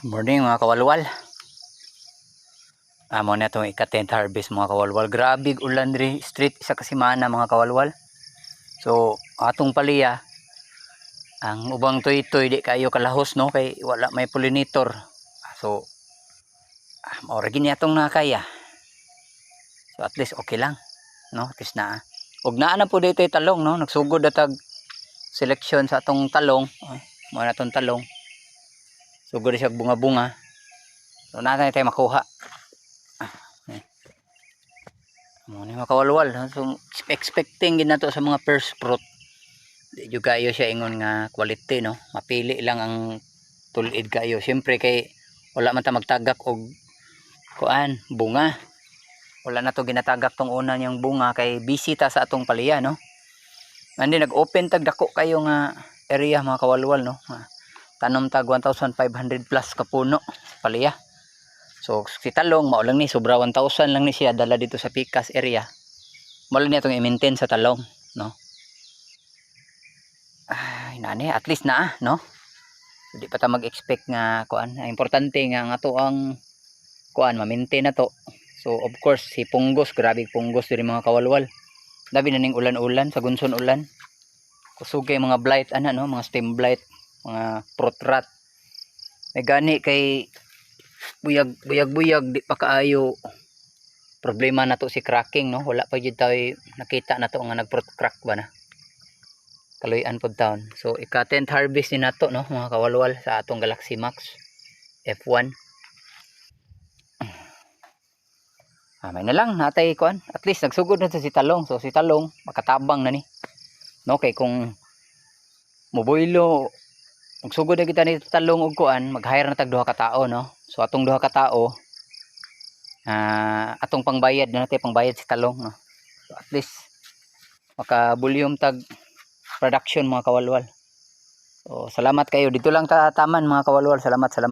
Morning mga kawalwal. Amo na itong ika-10th harvest mga kawalwal. Grabe ulan rin street isa kasimana mga kawalwal. So atong paliya ang ubang toy-toy di kayo kalahos no kay wala may pollinator. So maura gini atong nakaya. So at least okay lang no, at least na. Ug naa na po dito talong no, nagsugod atag selection sa atong talong. Mo na atong talong. Sugod siya bunga-bunga. So natin tayo makuha. Muna mga kawalwal. So expecting din nato sa mga first fruit. Di juga kayo siya ingon nga quality no. Mapili lang ang tulid kayo. Siyempre kay wala man ta magtagak og kuan bunga. Wala na to ginatagak tong una niyang bunga kay bisita sa atong paliya no. Andi nag-open tag dako kayo nga area mga kawalwal no. Tanom tag 1,500 plus ka puno paliya. So si talong mao lang ni sobra 1,000 lang ni siya dala dito sa Picas area. Mao lang niya tong i-maintain sa talong no. Ay nani at least na no. Hindi pa ta mag-expect nga kuan. Importante nga ang ato ang kuan ma-maintain na to. So of course si punggos, grabe punggos diri mga kawalwal. Labi na ning ulan-ulan sa gunson ulan. Kusugay mga blight ana no, mga stem blight, mga fruit rot. May gani kay buyag di pa kaayo problema na to si cracking no. Wala pa jud tayo nakita na to nga nag-fruit crack ba na. Kaluyan pod taon. So ika-10th harvest ni nato no mga kawalwal sa atong Galaxy Max F1. May na lang natay kuan. At least nagsugod na to si talong. So si talong makatabang na ni. No kay kung moboylo magsugod na kita ni talong og kuan, mag-hire na tag duha ka tawo no. So atong duha ka tawo atong pangbayad na natin pangbayad si talong no. So at least maka volume tag production mga kawalwal. So salamat kayo dito lang ta taman mga kawalwal. Salamat.